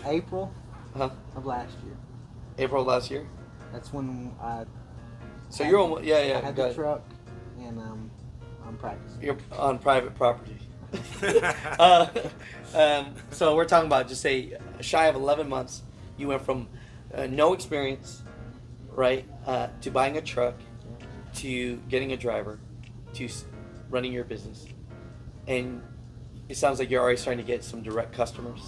April Huh? of last year. April last year. That's when So you're almost, yeah, I had go the ahead. truck, and I'm practicing. You're on private property. uh, so we're talking about just say shy of 11 months. You went from no experience, right, to buying a truck, to getting a driver, to running your business, and it sounds like you're already starting to get some direct customers.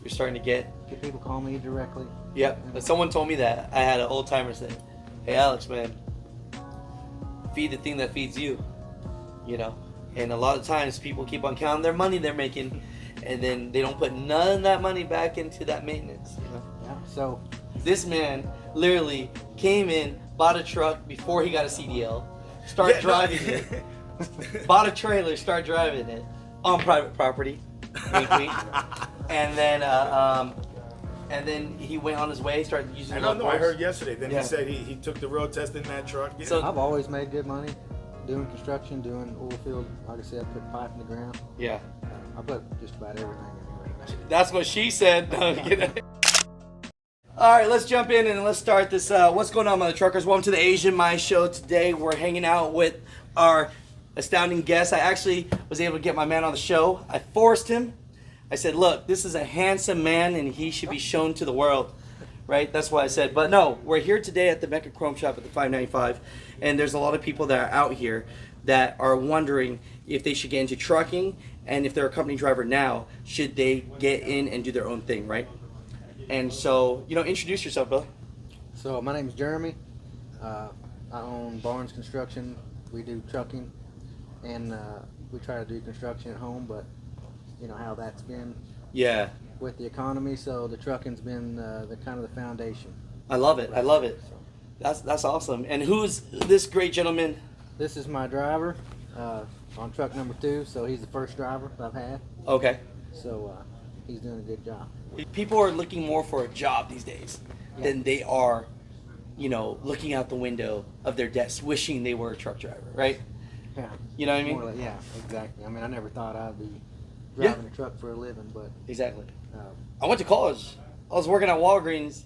You're starting to get. Get people call me directly. Yep. But someone told me that. I had an old timer say, "Hey Alex, man, feed the thing that feeds you." You know. And a lot of times people keep on counting their money they're making, and then they don't put none of that money back into that maintenance. You know. Yeah. So This man literally came in, bought a truck before he got a CDL, started driving it, bought a trailer, started driving it on private property, wink, wink. And then he went on his way, started using. I don't know. I heard yesterday. Then Yeah. he said he took the road test in that truck. Yeah. So- I've always made good money doing construction, doing oil field. Like I said, I put pipe in the ground. Yeah, I put just about everything in right now. that's what she said. No, get it. All right, let's jump in and let's start this. What's going on, mother truckers? Welcome to the Asian My Show. Today we're hanging out with our astounding guest. I actually was able to get my man on the show. I forced him. I said, look, this is a handsome man and he should be shown to the world. Right? That's why I said. But no, we're here today at the Mecca Chrome Shop at the 595. And there's a lot of people that are out here that are wondering if they should get into trucking. And if they're a company driver now, should they get in and do their own thing, right? And so, introduce yourself, brother. So my name is Jeremy. I own Barnes Construction. We do trucking, and we try to do construction at home. But you know how that's been Yeah. with the economy. So the trucking's been the kind of the foundation. I love it. I love it. That's awesome. And who's this great gentleman? This is my driver on truck number 2. So he's the first driver I've had. Okay. So he's doing a good job. People are looking more for a job these days than they are, looking out the window of their desk wishing they were a truck driver, right? Yeah. You know what I mean? More like, yeah, exactly. I mean, I never thought I'd be driving a truck for a living, but Exactly. I went to college. I was working at Walgreens.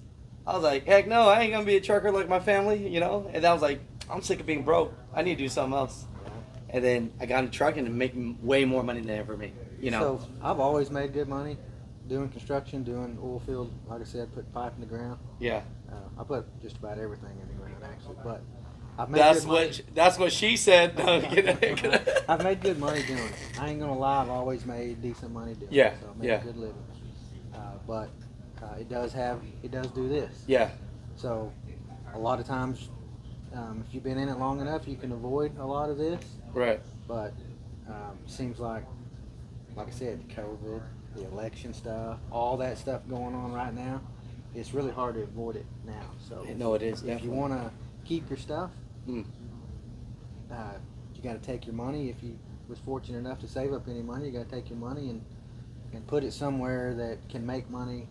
I was like, heck no, I ain't gonna be a trucker like my family, And I was like, I'm sick of being broke. I need to do something else. And then I got into trucking and making way more money than I ever made. So I've always made good money doing construction, doing oil field. Like I said, put pipe in the ground. Yeah. I put just about everything in the ground actually, but I've made good money. That's what she said. No, I've made good money doing it. I ain't gonna lie. I've always made decent money doing Yeah, it. So I made yeah. a good living. But it does do this. Yeah. So a lot of times, if you've been in it long enough, you can avoid a lot of this. Right. But seems like I said, COVID, the election stuff, all that stuff going on right now, it's really hard to avoid it now. So No, it is. if Definitely. you want to keep your stuff, Mm. You got to take your money. If you was fortunate enough to save up any money, you got to take your money and put it somewhere that can make money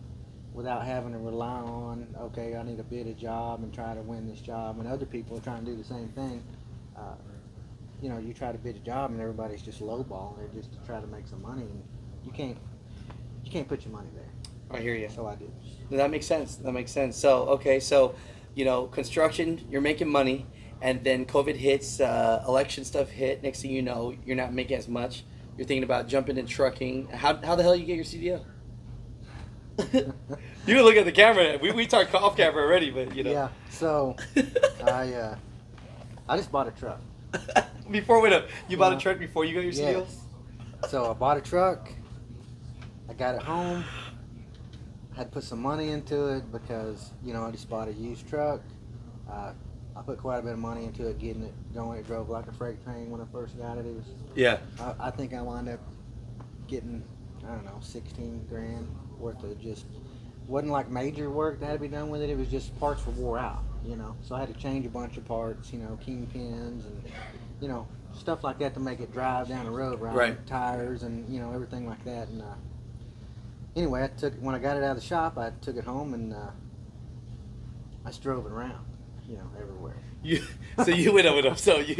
without having to rely on, okay, I need to bid a job and try to win this job, and other people are trying to do the same thing. You try to bid a job and everybody's just lowballing it just to try to make some money, and you can't put your money there. I hear you. So I did. That makes sense. So, okay, construction, you're making money, and then COVID hits, election stuff hit. Next thing you know, you're not making as much. You're thinking about jumping in trucking. How the hell you get your CDL? You can look at the camera. We talked off camera already, but Yeah. So I just bought a truck. Before you bought a truck before you got your CDL? Yes. So I bought a truck. I got it home. Had to put some money into it because I just bought a used truck. I put quite a bit of money into it, getting it going. It drove like a freight train when I first got it. It was. Yeah. I think I wound up getting 16 grand worth of just wasn't like major work that had to be done with it. It was just parts were wore out, So I had to change a bunch of parts, kingpins and stuff like that to make it drive down the road, right? Tires and everything like that. And anyway, when I got it out of the shop, I took it home and I just drove it around. everywhere. So you went over them. So you.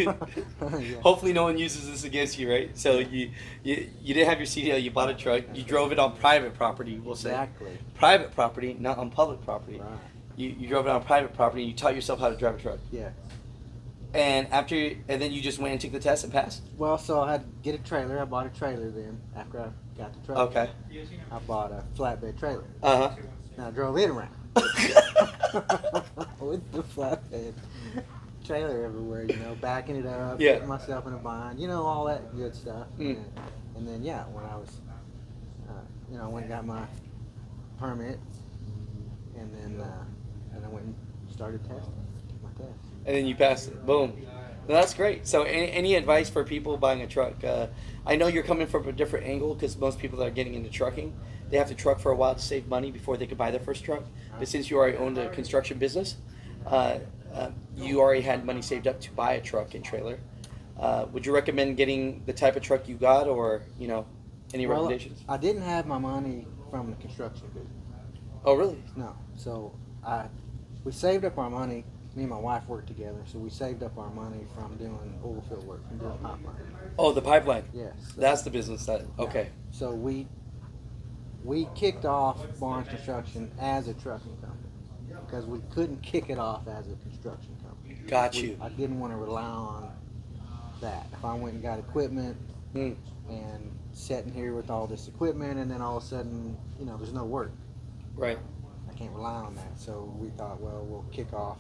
Yeah. Hopefully, no one uses this against you, right? So you didn't have your CDL. You bought a truck. You drove it on private property. We'll say Exactly. private property, not on public property. Right. You drove it on private property. You taught yourself how to drive a truck. Yeah. And then you just went and took the test and passed. Well, so I had to get a trailer. I bought a trailer then after I got the truck. Okay. I bought a flatbed trailer. Uh And I drove it around huh. with the flatbed trailer everywhere, backing it up, Yeah. getting myself in a bind, all that good stuff. Mm. And then, yeah, when I was, I went and got my permit, and then I went and started testing my test. And then you passed it. Boom. Well, that's great. So, any advice for people buying a truck? I know you're coming from a different angle because most people that are getting into trucking, they have to truck for a while to save money before they could buy their first truck. But since you already owned a construction business, you already had money saved up to buy a truck and trailer. Would you recommend getting the type of truck you got, or any recommendations? I didn't have my money from the construction business. Oh, really? No. So we saved up our money. Me and my wife worked together, so we saved up our money from doing oil field work, from doing pipeline. Oh, the pipeline. Yes. That's the business that. Okay. So we kicked off Barnes Construction as a trucking company because we couldn't kick it off as a construction company. Got you. I didn't want to rely on that. If I went and got equipment Mm. and sitting here with all this equipment, and then all of a sudden, there's no work. Right. I can't rely on that. So we thought, well, we'll kick off.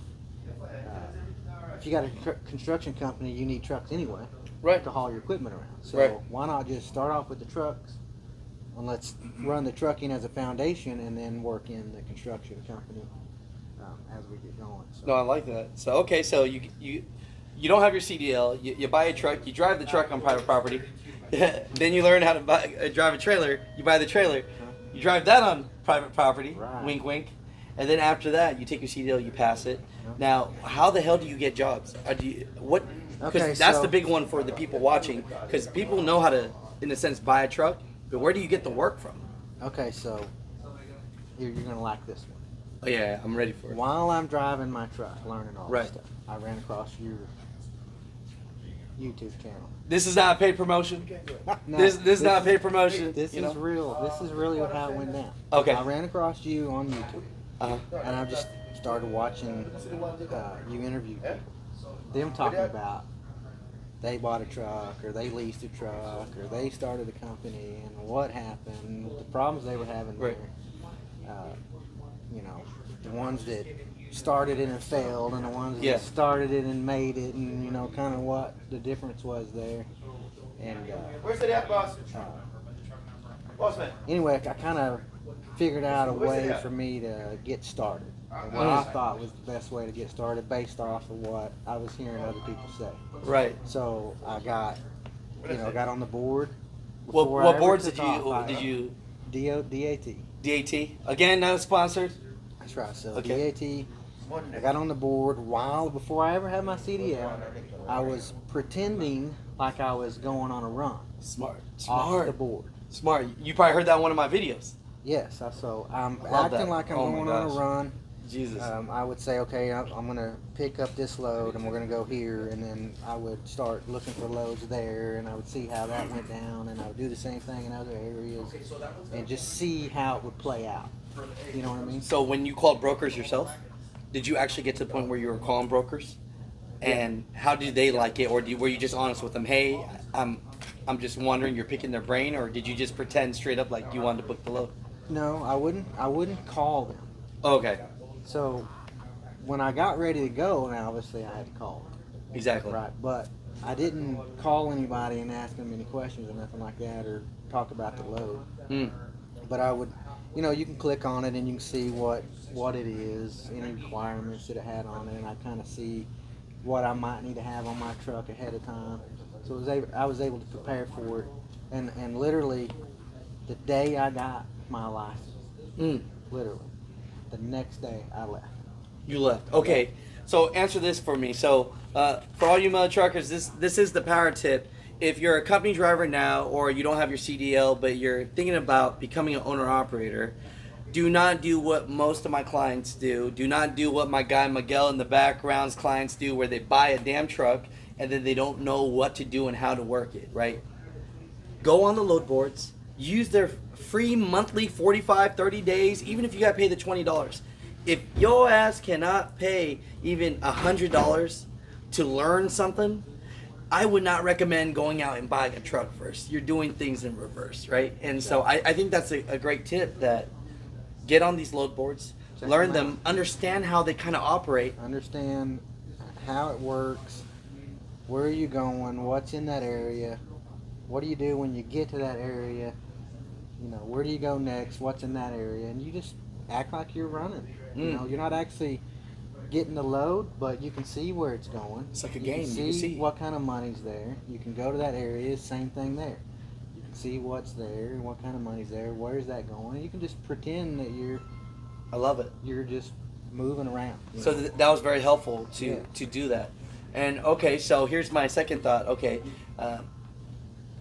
If you got a construction company, you need trucks anyway, Right. to haul your equipment around. So Right. why not just start off with the trucks, and let's run the trucking as a foundation, and then work in the construction company as we get going. So. No, I like that. So okay, so you don't have your CDL. You buy a truck. You drive the truck on private property. Then you learn how to drive a trailer. You buy the trailer. You drive that on private property. Right. Wink, wink. And then after that, you take your CDL. You pass it. Now, how the hell do you get jobs? Because Okay, that's so- the big one for the people watching. Because people know how to, in a sense, buy a truck. But where do you get the work from? Okay, so you're going to like this one. Oh yeah, I'm ready for it. While I'm driving my truck, learning all Right. this stuff, I ran across your YouTube channel. This is not a paid promotion. No, This is not a paid promotion. This is real. This is really how it went down. Okay. I ran across you on YouTube, Uh-huh. and I just started watching you interview people. Them talking about they bought a truck, or they leased a truck, or they started a company, and what happened, the problems they were having Right. there. The ones that started it and failed, and the ones Yeah. that started it and made it, and kind of what the difference was there. And Where's it at, boss? Boss man. anyway, I kind of figured out a way for me to get started. And what I thought was the best way to get started based off of what I was hearing other people say. Right. So I got, got on the board. What Before I ever boards took did you DAT. DAT? Again, not sponsored. That's right. So Okay. DAT. I got on the board before I ever had my CDL. I was pretending like I was going on a run Smart. off the board. Smart. You probably heard that in one of my videos. Yes. So I'm Love acting that. like I'm Oh my going on a gosh. run. Jesus. I would say, okay, I'm going to pick up this load, and we're going to go here, and then I would start looking for loads there, and I would see how that went down, and I would do the same thing in other areas, and just see how it would play out. You know what I mean? So when you called brokers yourself, did you actually get to the point where you were calling brokers? And how did they like it, or were you just honest with them? Hey, I'm just wondering. You're picking their brain, or did you just pretend straight up like you wanted to book the load? No, I wouldn't call them. Okay. So when I got ready to go, and obviously I had to call them. Exactly. Right, but I didn't call anybody and ask them any questions or nothing like that, or talk about the load. Mm. But I would, you can click on it and you can see what it is, any requirements that it had on it, and I kind of see what I might need to have on my truck ahead of time. So I was able to prepare for it, and literally the day I got my license, literally the next day I left. You left. Okay. So answer this for me. So for all you mother truckers, this is the power tip. If you're a company driver now, or you don't have your CDL, but you're thinking about becoming an owner operator, Do not do what most of my clients do. Do not do what my guy Miguel in the background's clients do, where they buy a damn truck and then they don't know what to do and how to work it, right? Go on the load boards. Use their free monthly 45, 30 days, even if you got to pay the $20. If your ass cannot pay even $100 to learn something, I would not recommend going out and buying a truck first. You're doing things in reverse, right? And so I think that's a great tip, that get on these load boards, learn them, understand how they kind of operate. Understand how it works, where are you going, what's in that area, what do you do when you get to that area, you know, where do you go next, what's in that area, and you just act like you're running. You know, you're not actually getting the load, but you can see where it's going. It's like a You game. can You can see see. what kind of money's there. You can go to that area, same thing there. You can see what's there, what kind of money's there, where's that going. You can just pretend that I love it. you're just moving around. you So know. that was very helpful to Yeah. do that. And okay, so here's my second thought. Okay,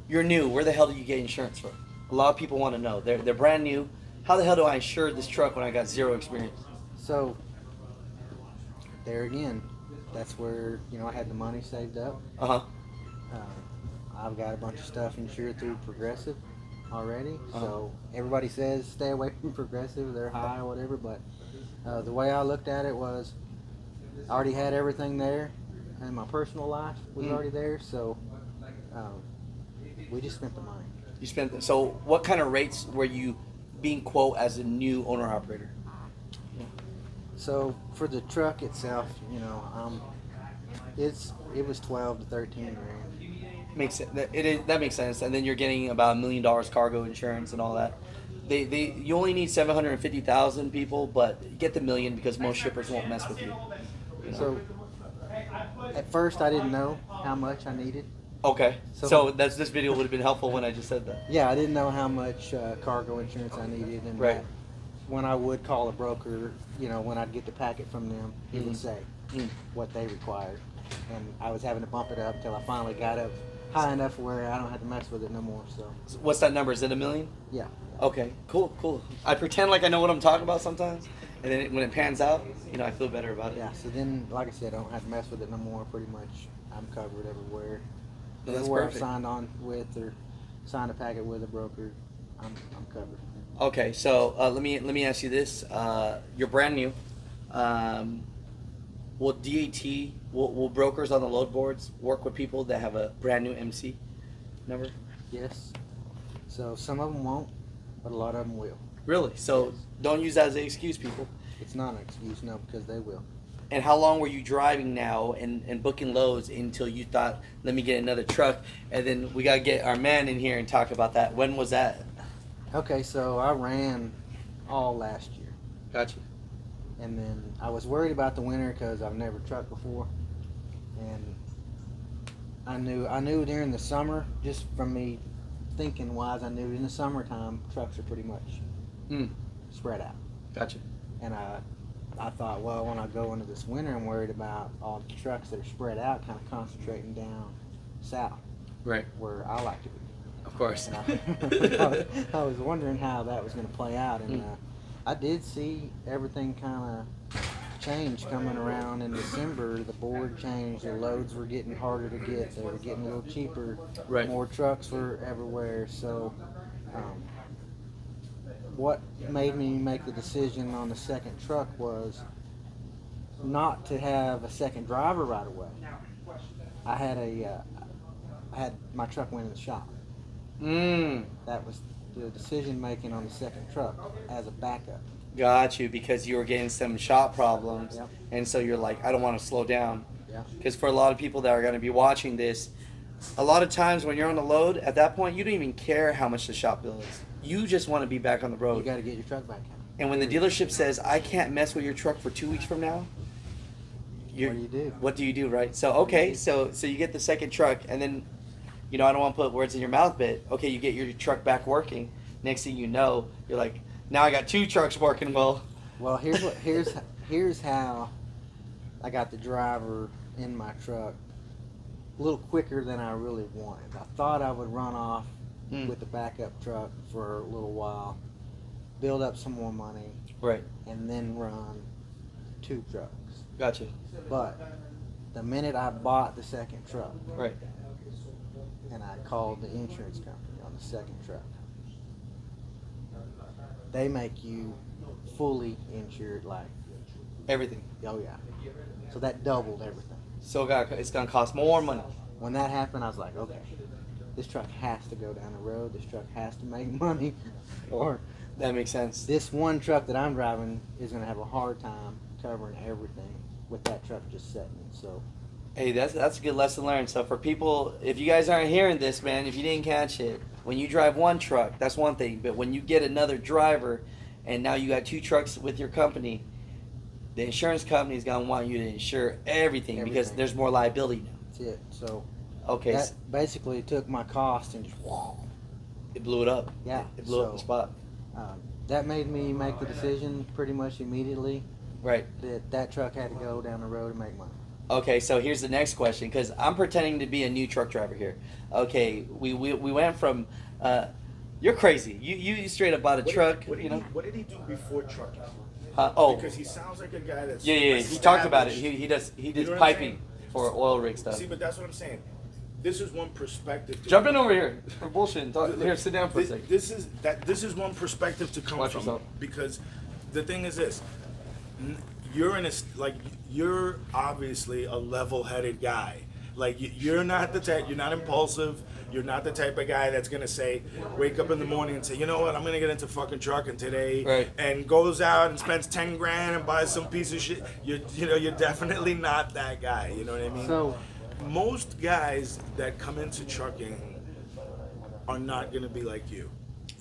you're new. Where the hell do you get insurance from? A lot of people want to know. They're brand new. How the hell do I insure this truck when I got zero experience? So there again, that's where, you know, I had the money saved up. Uh-huh. I've got a bunch of stuff insured through Progressive already. Uh-huh. So everybody says stay away from Progressive, they're high or whatever, but the way I looked at it was I already had everything there, and my personal life was already there, so we just spent the money. You spent. So what kind of rates were you being quote as a new owner operator? So for the truck itself, you know, it was 12 to 13 grand. Makes sense. That makes sense. And then you're getting about $1 million cargo insurance and all that. You only need 750,000 people, but get the million because most shippers won't mess with you. You know? So at first I didn't know how much I needed. Okay. So- So this video would have been helpful when I just said that. Yeah, I didn't know how much cargo insurance I needed, and Right. that when I would call a broker, you know, when I'd get the packet from them, it would say what they required, and I was having to bump it up until I finally got up high enough where I don't have to mess with it no more. So What's that number? Is it $1 million? yeah, Okay. Cool. I pretend like I know what I'm talking about sometimes, and then when it pans out, you know, I feel better about it. yeah. So then, like I said, I don't have to mess with it no more. Pretty much, I'm covered everywhere. Well, that's Everywhere I've perfect. signed on with or signed a packet with a broker, I'm covered. Okay, so let me ask you this: you're brand new. Will DAT, will brokers on the load boards work with people that have a brand new MC number? Yes. So some of them won't, but a lot of them will. Really? So Yes. don't use that as an excuse, people. It's not an excuse, no, because they will. And how long were you driving now and booking loads until you thought, let me get another truck? And then we got to get our man in here and talk about that. When was that? Okay, so I ran all last year, Gotcha. and then I was worried about the winter because I've never trucked before, and I knew during the summer, just from me thinking wise, I knew in the summertime trucks are pretty much spread out, Gotcha. and I thought, well, when I go into this winter, I'm worried about all the trucks that are spread out, kind of concentrating down south, Right. where I like to be. Of course. And I was wondering how that was going to play out, and I did see everything kind of change coming around in December. The board changed, the loads were getting harder to get, they were getting a little cheaper, Right. more trucks were everywhere. So what made me make the decision on the second truck was not to have a second driver right away. I had my truck went in the shop. That was the decision making on the second truck as a backup. Got you, because you were getting some shop problems, Yep. and so you're like, I don't want to slow down. Yeah. Because for a lot of people that are going to be watching this, a lot of times when you're on the load, at that point, you don't even care how much the shop bill is. You just want to be back on the You road. got to get your truck back out. And when the dealership says, I can't mess with your truck for 2 weeks from now, What do you do? right? So, okay, so you get the second truck, and then, you know, I don't want to put words in your mouth, but, okay, you get your truck back working. Next thing you know, you're like, now I got 2 trucks working well. Well, here's how I got the driver in my truck a little quicker than I really wanted. I thought I would run off with the backup truck for a little while, build up some more money, Right. and then run 2 trucks. Gotcha. But the minute I bought the second truck, Right. and I called the insurance company on the second truck, they make you fully insured, like, Everything. oh yeah. So that doubled everything. So it's gonna cost more money. When that happened, I was like, okay, this truck has to go down the road. This truck has to make money, or That makes sense. this one truck that I'm driving is going to have a hard time covering everything with that truck just sitting. So, Hey, that's a good lesson learned. So for people, if you guys aren't hearing this, man, if you didn't catch it, when you drive one truck, that's one thing. But when you get another driver, and now you got 2 trucks with your company, the insurance company is gonna want you to insure everything because Everything. there's more liability now. that's it. So Okay, that basically took my cost and just, it blew it up. Yeah, It blew up the so- spot. that made me make the decision pretty much immediately Right. that truck had to go down the road and make money. Okay, so here's the next question, because I'm pretending to be a new truck driver here. Okay, we went from, you're crazy. You straight up bought a truck, What did, you know? what did he do before trucking? Oh, Because he sounds like a guy that's yeah. He talked about it. established. He does You know what I'm piping saying? for oil rig stuff. See, but that's what I'm saying. This is one perspective. Jump in over here for bullshit. Here, sit down for a second. This is one perspective to come Watch from, yourself. because the thing is this: you're in a like you're obviously a level-headed guy. Like you're not the type. You're not impulsive. You're not the type of guy that's gonna say, wake up in the morning and say, you know what, I'm gonna get into fucking trucking today, Right. and goes out and spends 10 grand and buys some piece of shit. You're definitely not that guy. You know what I mean? So Most guys that come into trucking are not gonna be like you.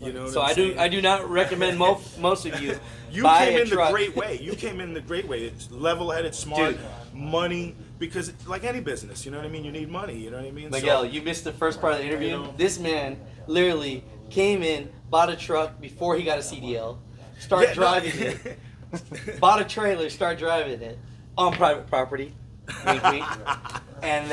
You know what So I'm saying? I do not recommend most of you You buy came a in the truck. great way. You came in the great way. It's level-headed, smart, Dude. money. Because like any business, you know what I mean. You need money. You know what I mean. Miguel, So- you missed the first part of the interview. You know. This man literally came in, bought a truck before he got a CDL, started Yeah, no. driving it, bought a trailer, started driving it on private property, wink, wink. And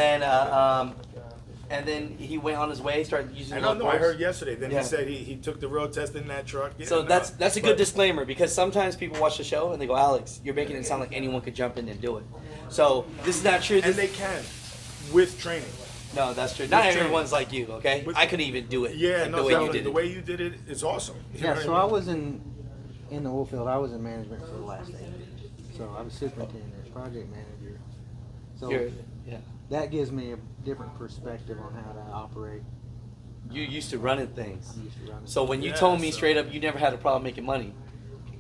then he went on his way, started using I the don't know. I locals. heard yesterday. Then Yeah. he said he took the road test in that truck. Yeah, So no, that's a good but- disclaimer, because sometimes people watch the show and they go, Alex, you're making it sound like anyone could jump in and do it. So this is not true. And This, they can, with training. no, that's true. Not training. everyone's like you, okay? With- I couldn't even do it. Yeah, like no, the way you definitely. did The it. way you did it is awesome. You know yeah, what so I I mean? was in the oil field. I was in management for the last 8 years. So I was superintendent, project manager. So Yeah. that gives me a different perspective on how to operate. You used to running things. I'm used to running. So when you Yeah, told me so- straight up you never had a problem making money,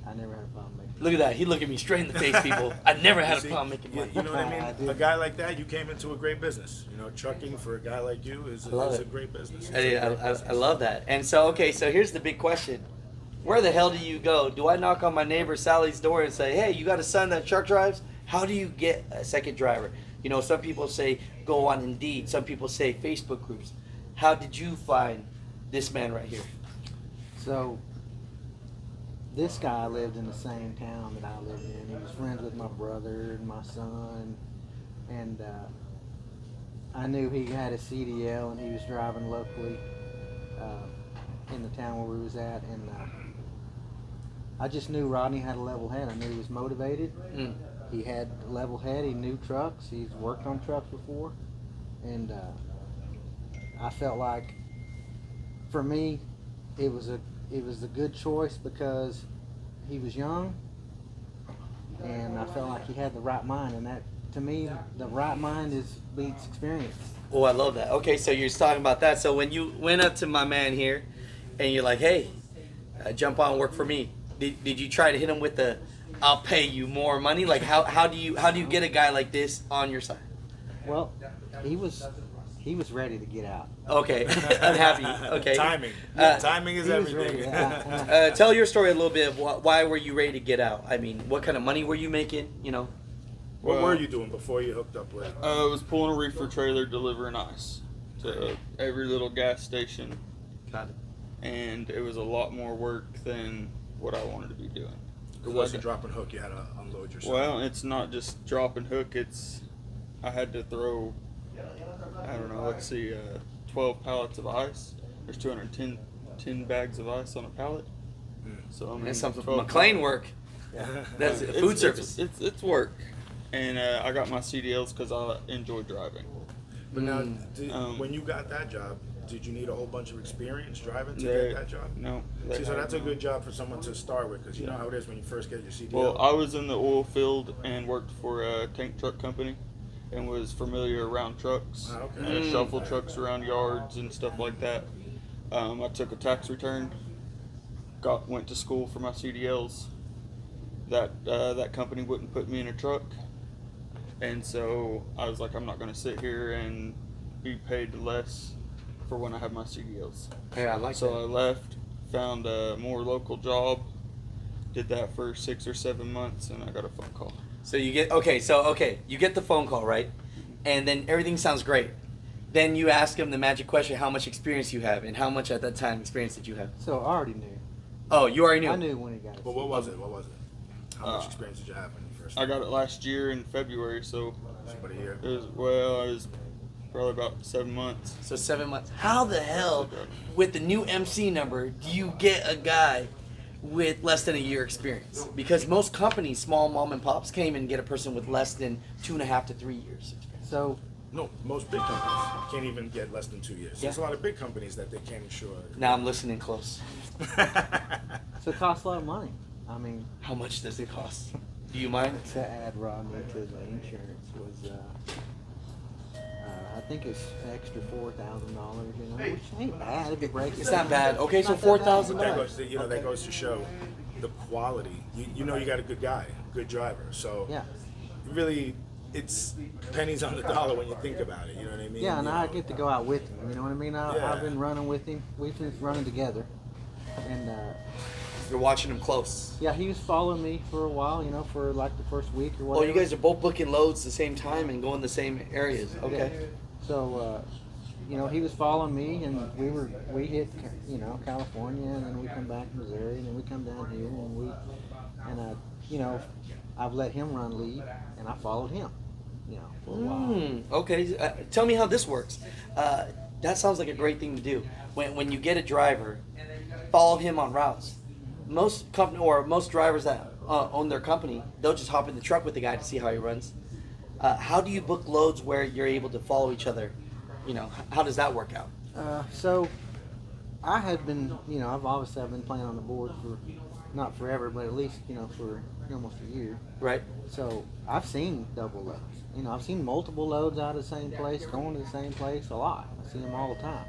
I never had a problem making. look at that. He looked at me straight in the face, people. I never had a See, problem making money. You know what I mean? I did. A guy like that, you came into a great business. You know, trucking for a guy like you is love a it. great business. It's I, a I, great I, business. I love that. And so, okay, so here's the big question. Where the hell do you go? Do I knock on my neighbor Sally's door and say, hey, you got a son that truck drives? How do you get a second driver? You know, some people say go on Indeed. Some people say Facebook groups. How did you find this man right here? So this guy lived in the same town that I lived in. He was friends with my brother and my son, and I knew he had a CDL and he was driving locally in the town where we was at, and I just knew Rodney had a level head. I knew he was motivated. Mm. He had a level head. He knew trucks. He's worked on trucks before, and I felt like, for me, it was a good choice because he was young, and I felt like he had the right mind. And that, to me, the right mind beats experience. Oh, I love that. Okay, so you're talking about that. So when you went up to my man here, and you're like, "Hey, jump on, work for me." Did you try to hit him with the, "I'll pay you more money"? Like how do you get a guy like this on your side? Well, he was ready to get out. Okay, unhappy. Okay, Timing. Uh, Timing is He was everything. ready. Tell your story a little bit of why were you ready to get out? I mean, what kind of money were you making? You know. What were you doing before you hooked up with? I was pulling a reefer trailer delivering ice to every little gas station, Got it. and it was a lot more work than what I wanted to be doing. It wasn't drop and hook. You had to unload yourself. Well, it's not just drop and hook. I had to throw, I don't know, let's see, 12 pallets of ice. There's 210 bags of ice on a pallet. So I mean, That's some 12 McLean work. That's It's- food service. It's work, and I got my CDLs because I enjoy driving. But now, Mm. when you got that job, did you need a whole bunch of experience driving to They- get that job? No. See, so that's a good job for someone to start with, because you know Yeah. how it is when you first get your CDL. Well, I was in the oil field and worked for a tank truck company, and was familiar around trucks, Ah, okay. and shuffle trucks around yards and stuff like that. I took a tax return, went to school for my CDLs. That company wouldn't put me in a truck, and so I was like, I'm not going to sit here and be paid less for when I have my CDLs. Yeah, I like So that. I left, found a more local job, did that for 6 or 7 months, and I got a phone call. So you get you get the phone call, right? And then everything sounds great. Then you ask him the magic question, how much experience you have, and how much at that time experience did you have? So I already knew. Oh, you already knew. I knew when he got it. But what was it? What was it? How much experience did you have when you first? I got it last year in February, so About a year. it was probably about 7 months. So 7 months. How the hell, with the new MC number, do you get a guy with less than a year experience? Because most companies, small mom and pops, can't even get a person with less than 2.5 to 3 years experience. So No, most big companies can't even get less than 2 years. Yeah. There's a lot of big companies that they can't insure. Now I'm listening close. so it costs a lot of money. I mean, How much does it cost? Do you mind? to add Rodney to the insurance was, I think it's extra $4,000. You know, which ain't bad if it breaks. It's not bad. Okay, so Not that bad. $4,000. That goes, that goes to show the quality. You know, you got a good guy, good driver. So Yeah. really, it's pennies on the dollar when you think about it. You know what I mean? Yeah, and You I know. get to go out with him. You know what I mean? Yeah. I've been running with him. We've been running together, and You're watching them close. yeah, he was following me for a while. You know, for like the first week or Oh, whatever. you guys are both booking loads the same time and going the same areas. Okay. So, you know, he was following me, and we hit, you know, California, and then we come back to Missouri, and then we come down here, and you know, I've let him run lead, and I followed him, you know, for a while. Okay. Tell me how this works. That sounds like a great thing to do. When you get a driver, follow him on routes. Most drivers that own their company, they'll just hop in the truck with the guy to see how he runs. How do you book loads where you're able to follow each other? You know, how does that work out? So, I had been, you know, I've been playing on the board for, not forever, but at least, you know, for almost a year. Right. So, I've seen double loads. You know, I've seen multiple loads out of the same place, going to the same place a lot. I see them all the time.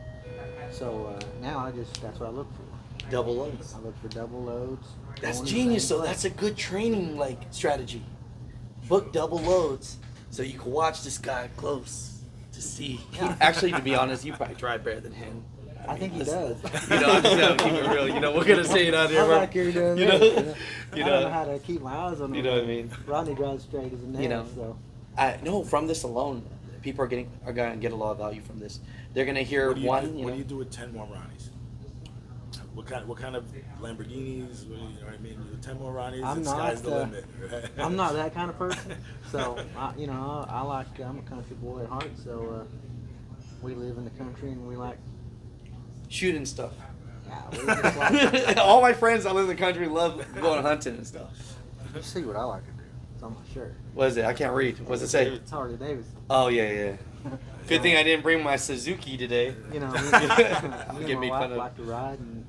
So, now that's what I look for. Double loads. I look for double loads. That's going to the genius. same So place. that's a good training strategy. Book double loads so you can watch this guy close to see. Yeah. Actually, to be honest, you probably drive better than him. I think he does. You know, I'm just gonna keep it real. You know, we're gonna say it out here. I'm bro. like you're doing You this, know? you know? You I don't know. know how to keep my eyes on him. You know what I mean? Rodney drives straight as a nail. You know. So. I know from this alone, people are gonna get a lot of value from this. They're gonna hear What do you one. do, You what know, do you do with 10 more Ronnies? What kind of Lamborghinis? You know what I mean? 10 more Ronnies, I'm and not, sky's the limit. I'm not that kind of person. So, I'm a country boy at heart. So, we live in the country and we like, shooting stuff. yeah, we just like, All my friends that live in the country love going hunting and stuff. you see what I like to do. It's on my shirt. What is it? I can't read. What's it say? It's Harley Davidson. Oh yeah. Good thing I didn't bring my Suzuki today. You know, me I'll and get my made wife fun of. like to ride, and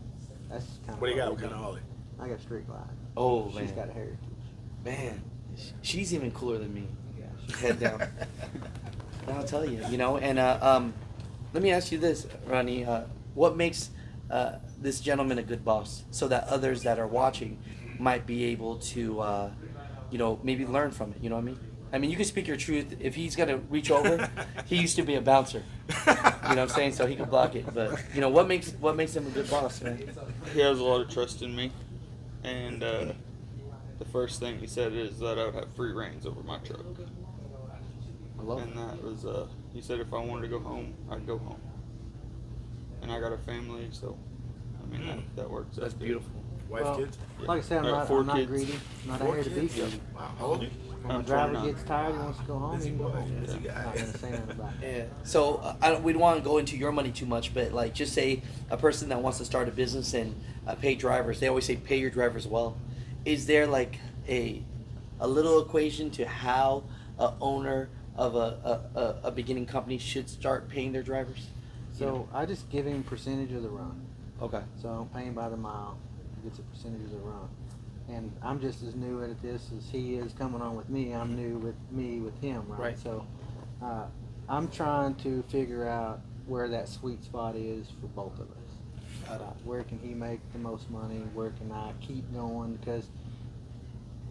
that's kind of What do you got? What kind of Holly? I got a street glide. Oh She's man, got a heritage. man, she's even cooler than me. Yeah. Head down. I'll tell you, you know. And let me ask you this, Ronnie. What makes this gentleman a good boss, so that others that are watching might be able to, you know, maybe learn from it. You know what I mean? I mean, you can speak your truth. If he's gonna reach over, he used to be a bouncer. You know what I'm saying? So he could block it. But you know, what makes him a good boss, man? He has a lot of trust in me, and the first thing he said is that I would have free reins over my truck. I love And that was, he said if I wanted to go home, I'd go home. And I got a family, so, I mean, that works. That's out good. beautiful. Wife, Well, kids? Like I said, I got 4 I'm not kids. greedy. I'm not 4 here to be kids? greedy. Wow. How old are you? When I'm the driver 29. gets tired, he wants to go home, he Busy can go boy, home. busy I'm guy. not gonna say nothing about it. Yeah. So we don't want to go into your money too much, but like just say a person that wants to start a business and pay drivers. They always say pay your drivers well. Is there like a little equation to how a owner of a beginning company should start paying their drivers? So I just give him percentage of the run. Okay. So I don't pay him by the mile. He gets a percentage of the run. And I'm just as new at this as he is coming on with me. I'm new with him, right? Right. So I'm trying to figure out where that sweet spot is for both of us. Where can he make the most money? Where can I keep going? Because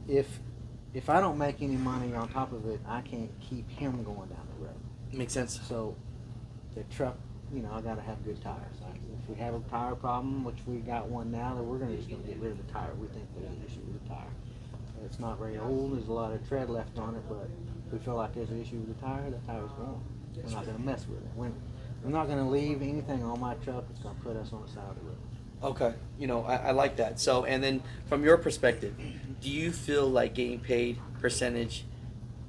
if I don't make any money on top of it, I can't keep him going down the road. Makes sense. So the truck, I gotta have good tires. If we have a tire problem, which we got one now, then we're just gonna get rid of the tire. We think there's an issue with the tire. It's not very old. There's a lot of tread left on it, but if we feel like there's an issue with the tire's gone. We're not gonna mess with it. I'm not gonna leave anything on my truck that's gonna put us on the side of the road. Okay, I like that. So, and then from your perspective, do you feel like getting paid percentage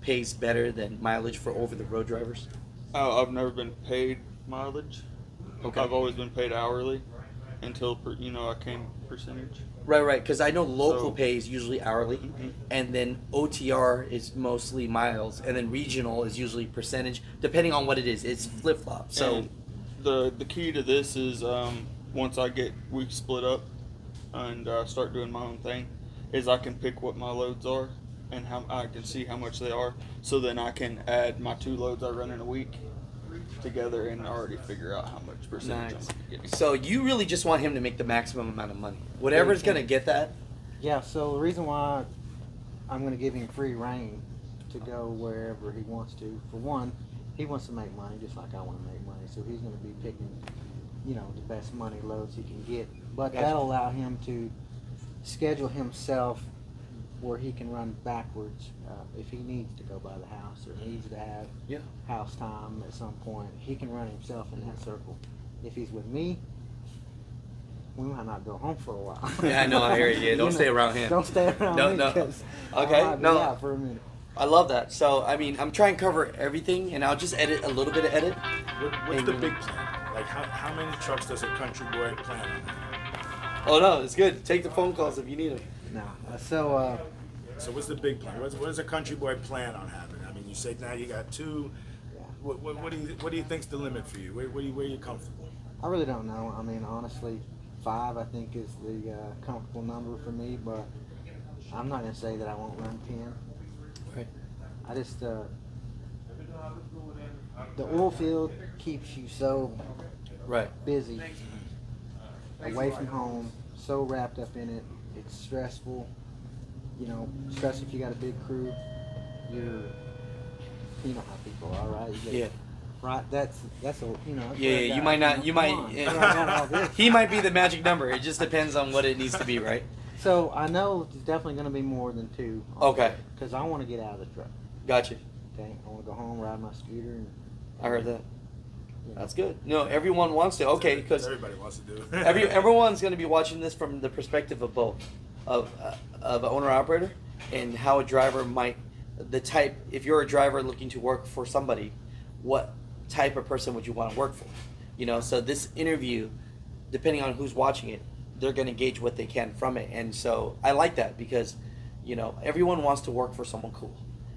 pays better than mileage for over-the-road drivers? I've never been paid mileage. Okay. I've always been paid hourly until I came percentage. Right. Because I know local So- pay is usually hourly, and then OTR is mostly miles, and then regional is usually percentage, depending on what it is. It's flip-flop. So, And the key to this is once we split up and start doing my own thing, is I can pick what my loads are and how I can see how much they are, so then I can add my 2 loads I run in a week together and already figure out how much percentage nice. I'm getting. So you really just want him to make the maximum amount of money. Whatever's going to get that. Yeah, so the reason why I'm going to give him free reign to go wherever he wants to, for one, he wants to make money just like I want to make money, so he's going to be picking, the best money loads he can get. But Gotcha. that'll allow him to schedule himself where he can run backwards if he needs to go by the house or needs to have Yeah. house time at some point. He can run himself in that circle. If he's with me, we might not go home for a while. Yeah, I know, I hear you. Yeah, don't stay around him. Don't stay around No, me no. because Okay, I might be no. out for a minute. I love that. So, I'm trying to cover everything, and I'll just edit a little bit of edit. What's the big plan? Like how many trucks does a country boy plan on having? Oh, no, it's good. Take the phone calls if you need them. No. So what's the big plan? What does a country boy plan on having? I mean, you say now you got 2. Yeah. What do you think's the limit for you? Where are you comfortable? I really don't know. I mean, honestly, 5 I think is the comfortable number for me, but I'm not going to say that I won't run 10. Right. I just, the oil field keeps you so Right. busy, away from home, so wrapped up in it. It's stressful. Stress if you got a big crew. You know how people are, right? You get- Yeah. Right. That's a Yeah, you might not. You might. He might be the magic number. It just depends on what it needs to be, right? So I know it's definitely going to be more than 2. Okay. Because I want to get out of the truck. Gotcha. Okay. I want to go home, ride my scooter, and I heard that. That's good. No, everyone wants to. Okay, because everybody wants to do. everyone's going to be watching this from the perspective of both, of an owner operator, and how a driver might, if you're a driver looking to work for somebody, what type of person would you want to work for? So this interview, depending on who's watching it, they're going to gauge what they can from it. And so I like that because, everyone wants to work for someone cool,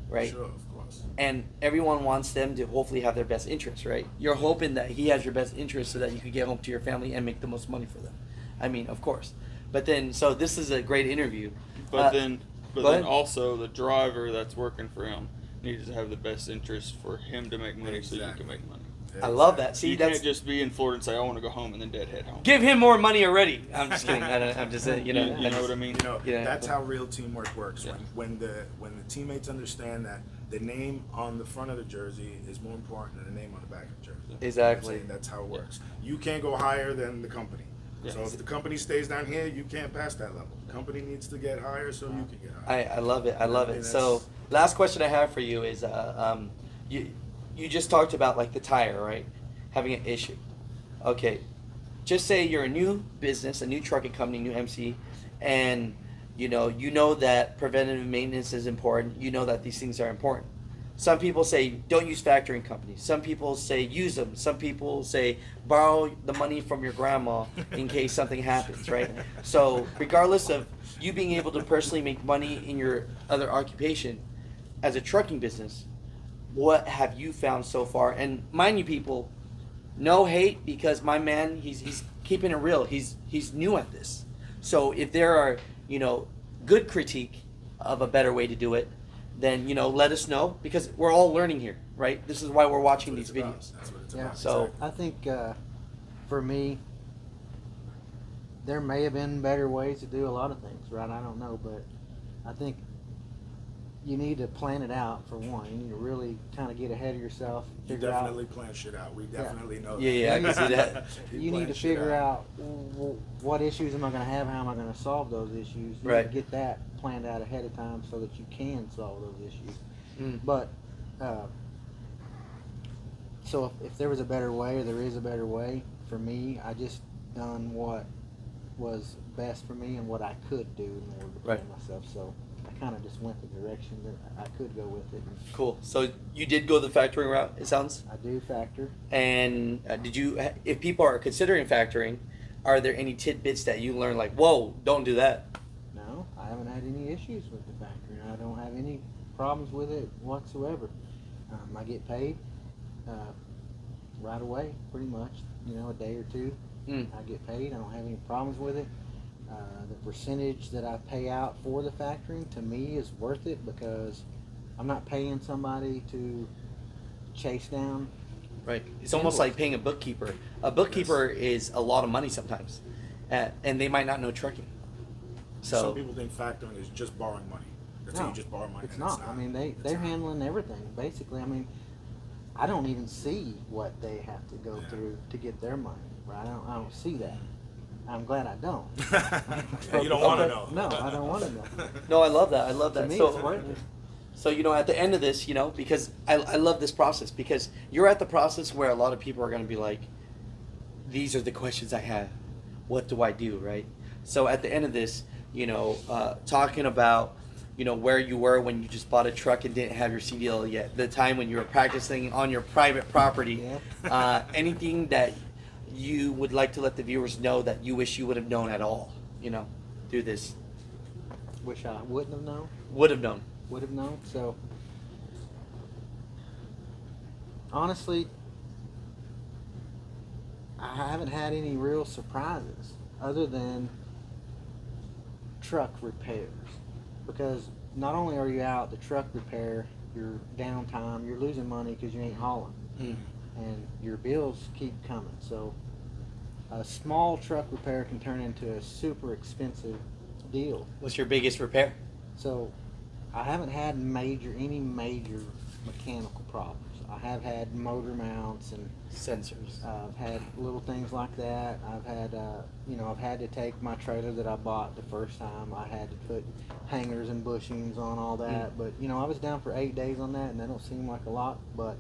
right? Sure, of course. And everyone wants them to hopefully have their best interest, right? You're hoping that he has your best interest so that you can get home to your family and make the most money for them. I mean, of course. But then, so this is a great interview. But go then ahead. also the driver that's working for him needs to have the best interest for him to make money so you Exactly. can make money. I love that. See, You that's can't just be in Florida and say, I want to go home and then deadhead home. give him more money already. I'm just kidding. I'm just saying, You know what I mean? Yeah. That's how real teamwork works. Yeah. When the teammates understand that the name on the front of the jersey is more important than the name on the back of the jersey. Exactly. I'm saying that's how it works. You can't go higher than the company. Yeah. So if the company stays down here, you can't pass that level. The company needs to get higher so you can get higher. I love it. I love mean, it. So last question I have for you is, you just talked about like the tire, right? Having an issue. Okay, just say you're a new business, a new trucking company, new MC, and you know that preventative maintenance is important. You know that these things are important. Some people say don't use factoring companies. Some people say use them. Some people say borrow the money from your grandma in case something happens, right? So regardless of you being able to personally make money in your other occupation, as a trucking business, what have you found so far? And mind you, people, no hate, because my man, he's keeping it real. He's new at this. So if there are, good critique of a better way to do it, then, let us know, because we're all learning here, right? This is why we're watching these videos. That's what it's Yeah. about. So I think for me, there may have been better ways to do a lot of things, right? I don't know, but I think you need to plan it out, for one. You need to really kind of get ahead of yourself. You Figure definitely plan shit out. We definitely know that. Yeah, I can see that. You need to figure out what issues am I going to have, how am I going to solve those issues. You need Right. to get that planned out ahead of time so that you can solve those issues. Mm. But so if there was a better way, or there is a better way, for me, I just done what was best for me and what I could do in order to plan Right. myself. So I kind of just went the direction that I could go with it. And Cool. So you did go the factoring route, it sounds? I do factor. And did you, if people are considering factoring, are there any tidbits that you learned, like, whoa, don't do that? No, I haven't had any issues with the factory. I don't have any problems with it whatsoever. I get paid right away, pretty much. A day or two. Mm. I get paid. I don't have any problems with it. The percentage that I pay out for the factoring, to me, is worth it, because I'm not paying somebody to chase down. Right. It's almost like paying a bookkeeper. A bookkeeper is a lot of money sometimes, and they might not know trucking. Some So people think factoring is just borrowing money. That's how you just borrow money. It's and not. I mean, they're handling everything, basically. I mean, I don't even see what they have to go through to get their money, right? I don't see that. I'm glad I don't. You don't want to know. No, I don't want to know. no, I love that. I love that. To me, so, it's worth it. So, at the end of this, because I love this process, because you're at the process where a lot of people are going to be like, these are the questions I have. What do I do, right? So at the end of this, talking about, where you were when you just bought a truck and didn't have your CDL yet, the time when you were practicing on your private property, anything that you would like to let the viewers know that you wish you would have known at all, through this? Wish I wouldn't have known. Would have known. Would have known. So, honestly, I haven't had any real surprises other than truck repairs. Because not only are you out the truck repair, you're downtime, you're losing money because you ain't hauling. Mm. And your bills keep coming. So a small truck repair can turn into a super expensive deal. What's your biggest repair? So I haven't had any major mechanical problems. I have had motor mounts and Sensors. I've had little things like that. I've had, I've had to take my trailer that I bought the first time. I had to put hangers and bushings on all that. But, I was down for 8 days on that, and that don't seem like a lot. But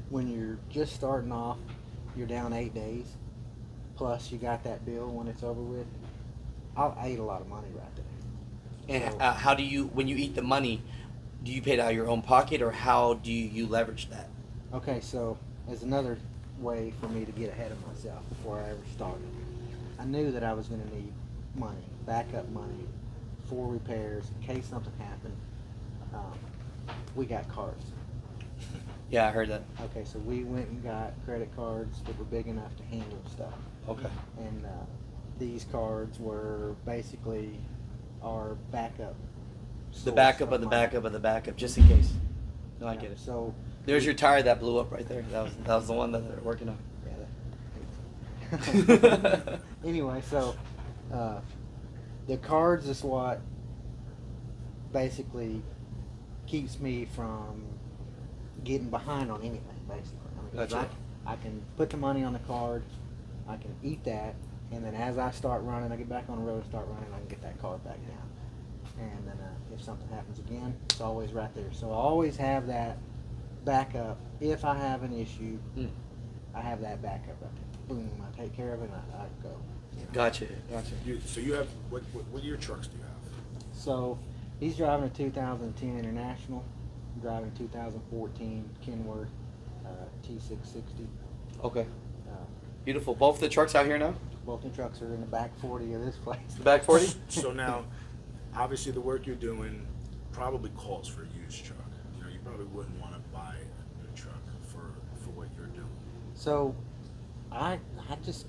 when you're just starting off, you're down 8 days. Plus, you got that bill when it's over with. I ate a lot of money right there. And So- how do you, when you eat the money, do you pay it out of your own pocket, or how do you leverage that? Okay, so as another way for me to get ahead of myself before I ever started, I knew that I was going to need money, backup money, for repairs in case something happened. We got cards. Yeah, I heard that. Okay, so we went and got credit cards that were big enough to handle stuff. Okay. And these cards were basically our backup. The source backup of the money. backup of the backup, just in case. No, I Yeah, get it. So There's your tire that blew up right there. That was the one that they're working on. yeah, anyway, so the cards is what basically keeps me from getting behind on anything, basically. I mean, 'cause Gotcha. I can put the money on the card, I can eat that, and then as I start running, I get back on the road and start running, I can get that card back down. And then if something happens again, it's always right there. So I always have that backup. If I have an issue, Mm. I have that backup right there. Boom, I take care of it and I go. Gotcha. So you have what year trucks do you have? So he's driving a 2010 International. I'm driving a 2014 Kenworth T660. Okay. Uh, Beautiful. Both the trucks out here now? both the trucks are in the back 40 of this place. The back 40? So now, obviously, the work you're doing probably calls for a used truck. You know, you probably wouldn't want to buy a new truck for what you're doing. So I just,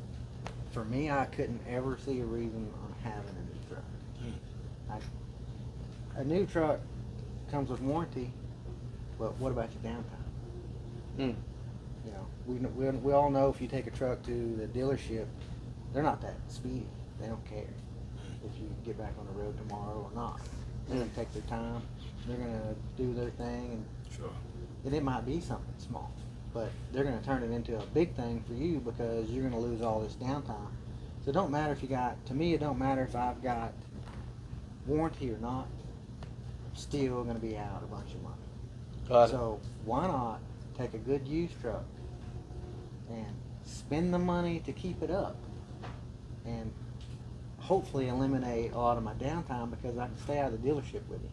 for me, I couldn't ever see a reason on having a new truck. A new truck comes with warranty, but what about your downtime? You know, we all know if you take a truck to the dealership, they're not that speedy. They don't care if you get back on the road tomorrow or not. They're gonna take their time. They're gonna do their thing, and Sure. it might be something small, but they're gonna turn it into a big thing for you because you're gonna lose all this downtime. So it don't matter if you got. To me, it don't matter if I've got warranty or not. I'm still gonna be out a bunch of money. Got it. So why not take a good used truck and spend the money to keep it up and hopefully eliminate a lot of my downtime because I can stay out of the dealership with it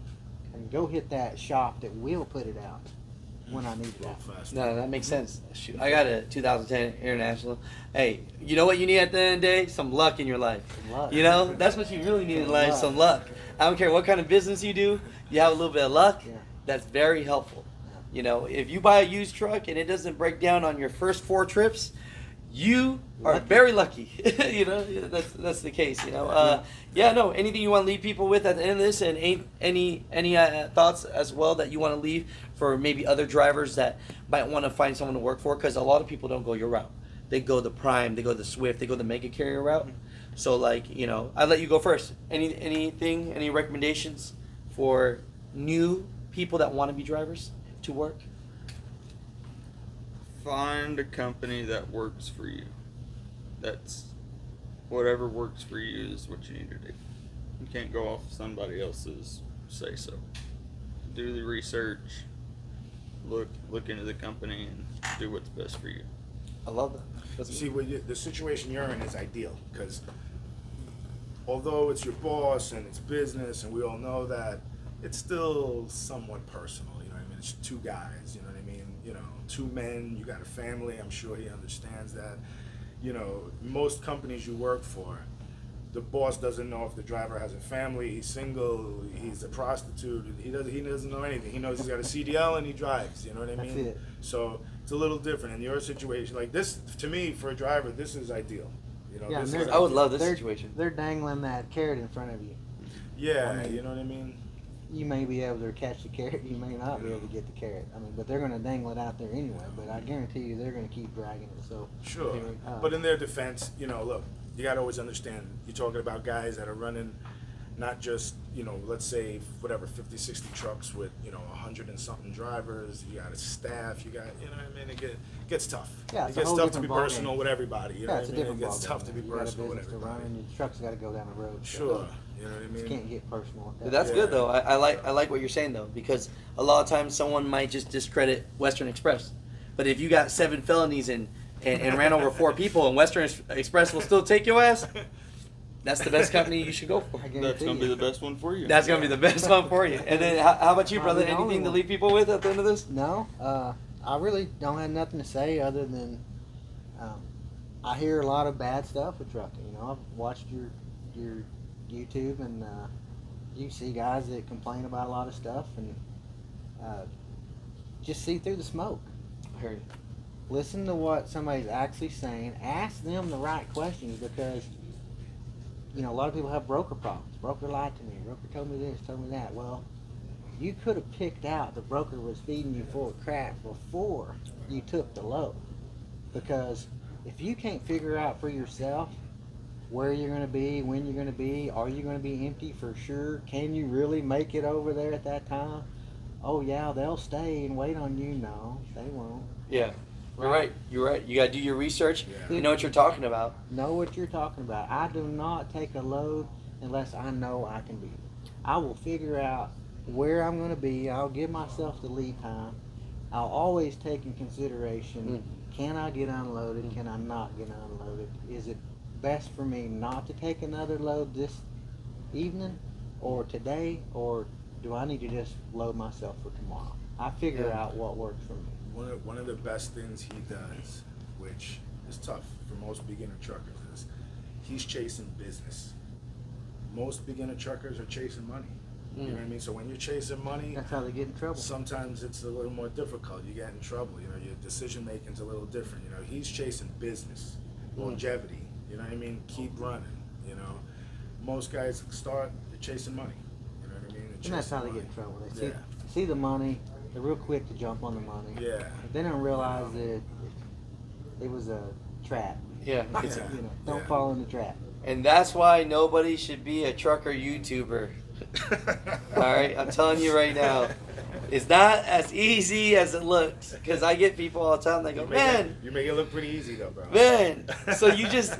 and go hit that shop that will put it out when I need it out. No, that makes sense. Shoot, I got a 2010 International. Hey, you know what you need at the end of the day? Some luck in your life. Some luck. You know, that's what you really need in Some life, luck. some luck. I don't care what kind of business you do, you have a little bit of luck. Yeah. That's very helpful. You know, if you buy a used truck and it doesn't break down on your first 4 trips, you are Lucky. very lucky. You know, that's the case. You know, no. Anything you want to leave people with at the end of this, and any thoughts as well that you want to leave for maybe other drivers that might want to find someone to work for? Because a lot of people don't go your route. They go the Prime, they go the Swift, they go the Mega Carrier route. So like, you know, I let you go first. Any recommendations for new people that want to be drivers to work? Find a company that works for you. That's whatever works for you is what you need to do. You can't go off somebody else's say so. Do the research, look into the company, and do what's best for you. I love that. See, the situation you're in is ideal because although it's your boss and it's business, and we all know that, it's still somewhat personal. You know what I mean? It's 2 guys. You know what I mean? You know, 2 men. You got a family. I'm sure he understands that. You know, most companies you work for, the boss doesn't know if the driver has a family, he's single, he's a prostitute. He doesn't know anything. He knows he's got a CDL and he drives. You know what I mean? That's it. So it's a little different. In your situation, like this, to me, for a driver, this is ideal. You know, Yeah, this and is I would love this They're- situation. They're dangling that carrot in front of you. Yeah, I mean, you know what I mean? You may be able to catch the carrot, you may not be able to get the carrot. I mean, but they're going to dangle it out there anyway. But I guarantee you, they're going to keep dragging it. So Sure. uh, But in their defense, you know, look, you got to always understand, you're talking about guys that are running not just, you know, let's say, whatever, 50, 60 trucks with, you know, 100 and something drivers. You got a staff, you got, you know what I mean? It gets tough. Yeah, It it's a gets whole tough to be different ballgame. personal with everybody. You know yeah, what it's I a mean? different It gets ballgame, tough to be man. You got a personal with business to run, everybody. and your truck's got to go down the road. So Sure. You know what I you mean? can't get personal. With But that. that's good though. I like what you're saying though, because a lot of times someone might just discredit Western Express, but if you got 7 felonies and ran over 4 people, and Western Express will still take your ass, that's the best company you should go for. I That's guarantee gonna be you. the best one for you. That's gonna be the best one for you. And then how about you, Might brother? be the only Anything to one. leave people with at the end of this? No, I really don't have nothing to say other than I hear a lot of bad stuff with trucking. You know, I've watched your YouTube, and you see guys that complain about a lot of stuff, and just see through the smoke. I hear you. Listen to what somebody's actually saying. Ask them the right questions, because you know a lot of people have broker problems. Broker lied to me. Broker told me this, told me that. Well, you could have picked out the broker was feeding you full of crap before you took the load. Because if you can't figure out for yourself where you're going to be, when you're going to be, are you going to be empty for sure? Can you really make it over there at that time? Oh yeah, they'll stay and wait on you. No, they won't. Yeah, you're right. You're right. You gotta do your research. Yeah. You know what you're talking about. Know what you're talking about. I do not take a load unless I know I can be. I will figure out where I'm going to be. I'll give myself the lead time. I'll always take in consideration, can I get unloaded? Can I not get unloaded? Is it best for me not to take another load this evening or today, or do I need to just load myself for tomorrow? I figure out what works for me. One of the best things he does, which is tough for most beginner truckers, is he's chasing business. Most beginner truckers are chasing money. You know what I mean? So when you're chasing money, That's how they get in trouble. sometimes it's a little more difficult. You get in trouble. You know, your decision making's a little different. You know, he's chasing business, longevity. You know what I mean? Keep running. You know, most guys start chasing money. You know what I mean? And that's how they get in trouble. They Yeah. see the money, they're real quick to jump on the money. Yeah. But they don't realize that it was a trap. Yeah. You know, don't fall in the trap. And that's why nobody should be a trucker YouTuber. All right, I'm telling you right now, it's not as easy as it looks. Because I get people all the time. They go, man, you make it look pretty easy though, bro. man. So you just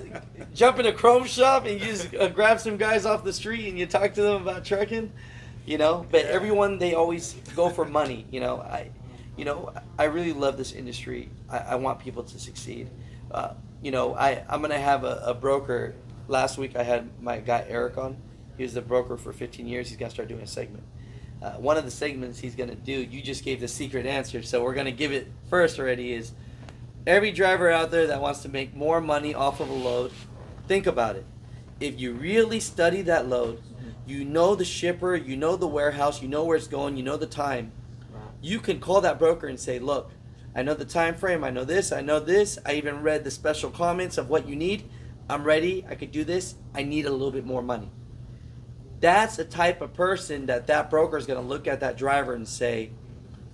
jump in a chrome shop and you just grab some guys off the street and you talk to them about trucking, you know. But Yeah. everyone, they always go for money. You know, I really love this industry. I want people to succeed. You know, I'm gonna have a broker. Last week I had my guy Eric on. He was the broker for 15 years. He's going to start doing a segment. One of the segments he's going to do, you just gave the secret answer, so we're going to give it first already, is every driver out there that wants to make more money off of a load, think about it. If you really study that load, you know the shipper, you know the warehouse, you know where it's going, you know the time, you can call that broker and say, look, I know the time frame, I know this, I even read the special comments of what you need. I'm ready, I could do this, I need a little bit more money. That's the type of person that broker is going to look at that driver and say,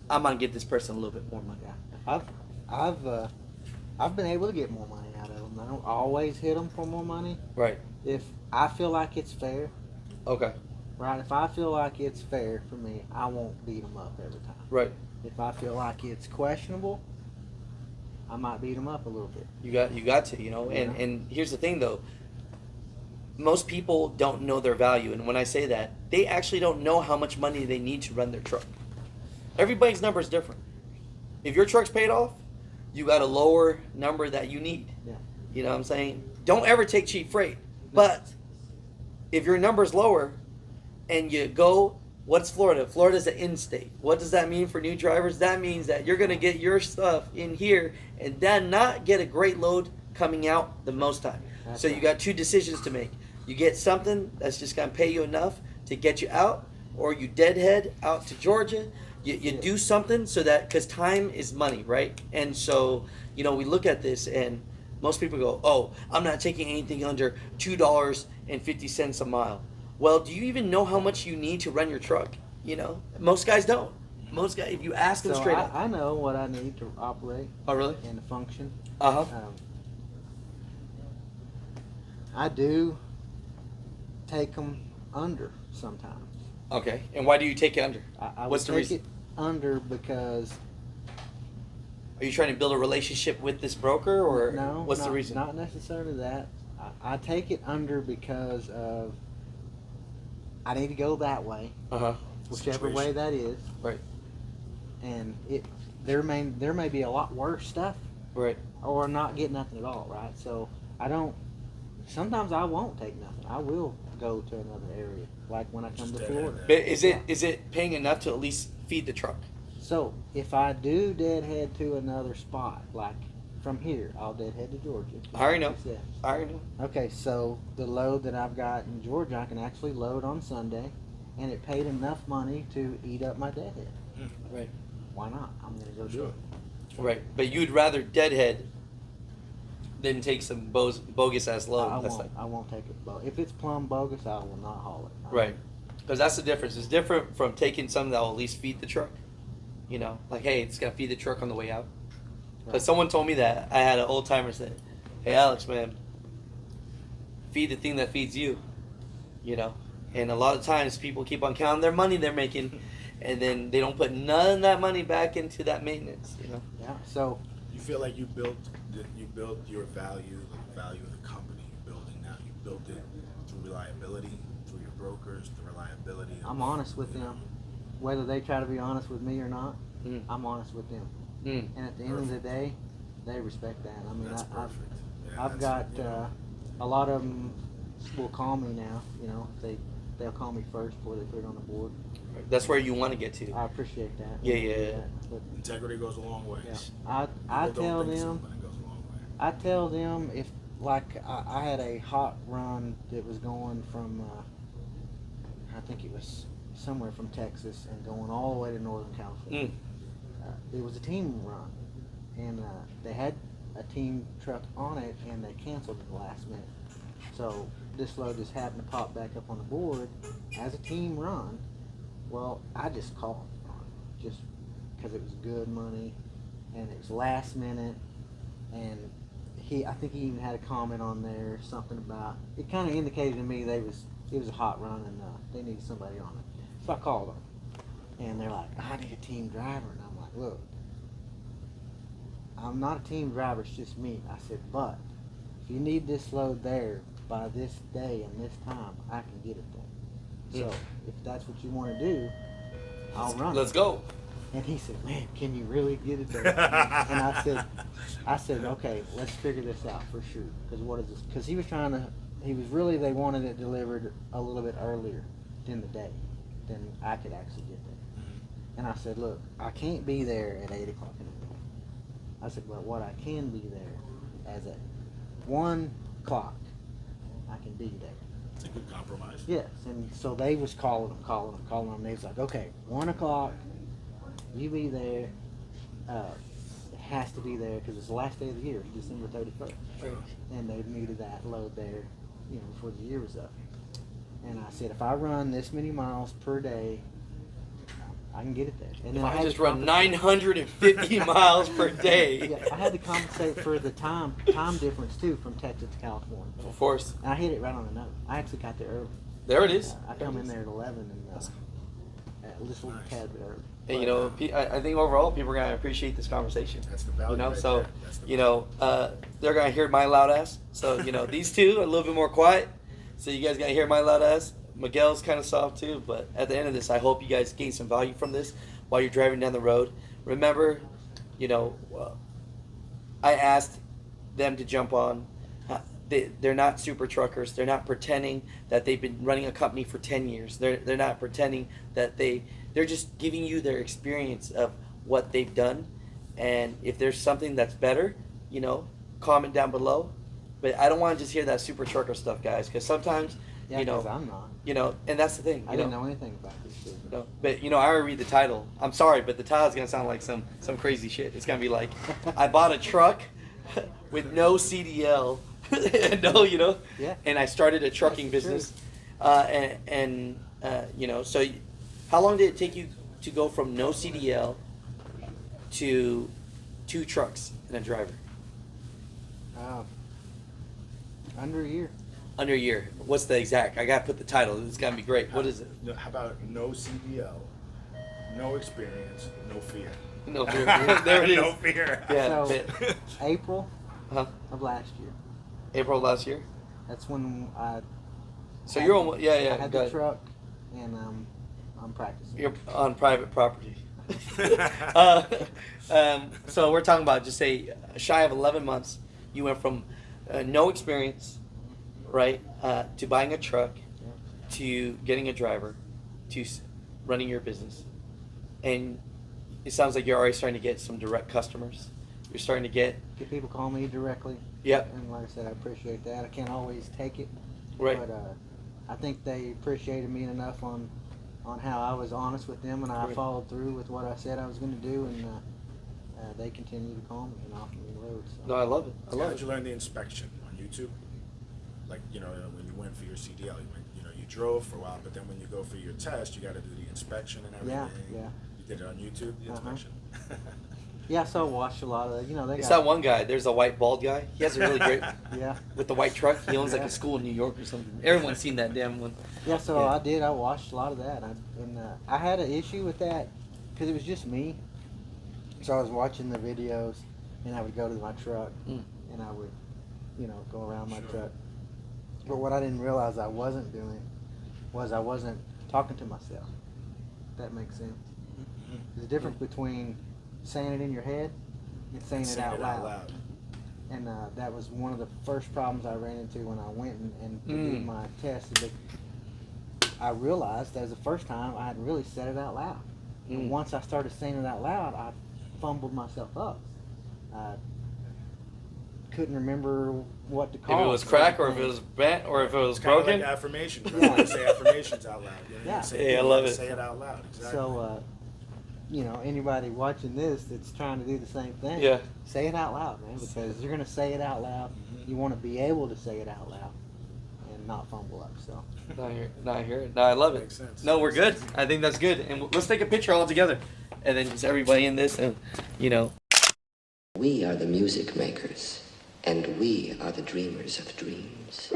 I'm going to get this person a little bit more money. I've been able to get more money out of them. I don't always hit them for more money. Right. If I feel like it's fair, Okay. right? If I feel like it's fair for me, I won't beat them up every time. Right. If I feel like it's questionable, I might beat them up a little bit. You got to, you know. And here's the thing, though. Most people don't know their value, and when I say that, they actually don't know how much money they need to run their truck. Everybody's number is different. If your truck's paid off, you got a lower number that you need. Yeah. You know what I'm saying? Don't ever take cheap freight. But if your number's lower and you go, what's Florida? Florida's an in-state. What does that mean for new drivers? That means that you're going to get your stuff in here and then not get a great load coming out the most time. So you got two decisions to make. You get something that's just going to pay you enough to get you out, or you deadhead out to Georgia. You do something so that, because time is money, right? And so, you know, we look at this and most people go, oh, I'm not taking anything under $2.50 a mile. Well, do you even know how much you need to run your truck? You know, most guys don't. Most guys, if you ask them So straight up. I know what I need to operate Oh, really? and to function. Uh-huh. I do take them under sometimes. Okay. And why do you take it under? I What's would the take reason? it under because Are you trying to build a relationship with this broker, or no, what's not, the reason? Not necessarily that. I take it under because of I need to go that way, Uh-huh. whichever way that is, Right. and there may be a lot worse stuff, Right. or not get nothing at all, right? So I don't. Sometimes I won't take nothing. I will go to another area, like when I come to Just Florida. But is it paying enough to at least feed the truck? So if I do deadhead to another spot, like from here, I'll deadhead to Georgia. I already know. Like you said. I already know. Okay, so the load that I've got in Georgia, I can actually load on Sunday, and it paid enough money to eat up my deadhead. Right. Why not? I'm gonna go do it. Right. But you'd rather deadhead than take some bogus ass load. I won't take it. If it's plumb bogus, I will not haul it. Right. Because that's the difference. It's different from taking something that will at least feed the truck. You know, like, hey, it's gonna feed the truck on the way out. Because someone told me that. I had an old timer say, hey, Alex, man, feed the thing that feeds you. You know? And a lot of times people keep on counting their money they're making, and then they don't put none of that money back into that maintenance, you know? Yeah, so You feel like you built your value, the value of the company you're building now. You built it through reliability, through your brokers, the reliability. I'm honest with them. Whether they try to be honest with me or not, I'm honest with them. And at the end of the day, they respect that. I mean, That's perfect. Yeah, I've that's- got a lot of them will call me now. You know, they'll call me first before they put it on the board. That's where you want to get to. I appreciate that. Yeah. But, Integrity goes a long way. yeah, I People tell don't think so, them. but it goes a long way. I tell them if, like, I had a hot run that was going from, I think it was somewhere from Texas and going all the way to Northern California. It was a team run, and they had a team truck on it, and they canceled at the last minute. So this load just happened to pop back up on the board as a team run. Well, I just called just because it was good money, and it was last minute, and I think he even had a comment on there, something about, it kind of indicated to me it was a hot run and they needed somebody on it. So I called them, and they're like, I need a team driver, and I'm like, look, I'm not a team driver, it's just me. I said, but if you need this load there by this day and this time, I can get it there. So if that's what you want to do, I'll run. Let's go. And he said, man, can you really get it there? And I said, okay, let's figure this out for sure. Because what is this? Because he was they wanted it delivered a little bit earlier in the day than I could actually get there. And I said, look, I can't be there at 8 o'clock in the morning. I said, but what I can be there as at 1 o'clock, I can be there. It's a good compromise. Yes, and so they was calling them. They was like, okay, 1 o'clock, you be there. It has to be there because it's the last day of the year, December 31st. Right. And they needed that load there, you know, before the year was up. And I said, if I run this many miles per day, I can get it there. And If then I had just to run compensate- 950 miles per day. Yeah, I had to compensate for the time difference too from Texas to California. Of course. And I hit it right on the nose. I actually got there early. There it is. I come in there at 11 and just a little tad bit early. And, you know, I think overall people are going to appreciate this conversation. That's the value. You know, right so, there. That's the you know, they're going to hear my loud ass. So, you know, these two are a little bit more quiet. So you guys got to hear my loud ass. Miguel's kind of soft too. But at the end of this, I hope you guys gain some value from this while you're driving down the road. Remember, you know, I asked them to jump on. They're not super truckers. They're not pretending that they've been running a company for 10 years. They're not pretending that they're just giving you their experience of what they've done. And if there's something that's better, you know, comment down below. But I don't want to just hear that super trucker stuff, guys, because sometimes, Yeah, you know, 'cause I'm not. you know, and that's the thing. I You didn't know anything about this business. no, but you know, I already read the title. I'm sorry, but the title's gonna sound like some crazy shit. It's gonna be like, I bought a truck with no CDL, no, you know, Yeah. and I started a trucking That's the business, and you know, so how long did it take you to go from no CDL to 2 trucks and a driver? Under a year. Under a year. What's the exact? I gotta put the title. It's gonna be great. What is it? No, how about no CDL, no experience, no fear? No fear. There it is. No fear. Yeah. So, but- April huh? of last year. April of last year. That's when I. So had- you're almost I yeah. had Go the ahead. truck, and I'm practicing. You're on private property. So we're talking about just say shy of 11 months. You went from no experience, right, to buying a truck, to getting a driver, to running your business, and it sounds like you're already starting to get some direct customers. You're starting to get People call me directly. Yep. And like I said, I appreciate that. I can't always take it. Right. But I think they appreciated me enough on how I was honest with them, and I Right. followed through with what I said I was going to do, and they continue to call me and offer me loads. So. no. I love it. I love How'd it. you learn the inspection on YouTube? Like, you know, when you went for your CDL, you drove for a while, but then when you go for your test, you got to do the inspection and everything. Yeah. You did it on YouTube, the inspection. Yeah, so I watched a lot of they It's got that one guy. There's a white bald guy. He has a really great yeah. with the white truck. He owns like Yeah. a school in New York or something. Everyone's seen that damn one. Yeah, so Yeah. I watched a lot of that, I had an issue with that because it was just me. So I was watching the videos, and I would go to my truck, and I would, go around my truck. But what I didn't realize I wasn't doing was I wasn't talking to myself. If that makes sense. There's a difference between saying it in your head and saying it out loud. And that was one of the first problems I ran into when I went and did my test. Is that I realized that was the first time I had really said it out loud. And once I started saying it out loud, I fumbled myself up. I couldn't remember what to call If it was crack or if it was bent or if it was It's kind of broken. like affirmations. Right? Yeah. You say affirmations out loud. You know? Yeah. You say, Yeah, I love it. Say it out loud. Exactly. So, you know, anybody watching this that's trying to do the same thing, Yeah. say it out loud, man, because you're going to say it out loud. You want to be able to say it out loud and not fumble up. So, Now I hear it. No, I love it. Makes sense. No, we're good. I think that's good. And let's take a picture all together, and then just everybody in this, and you know. We are the music makers, and we are the dreamers of dreams.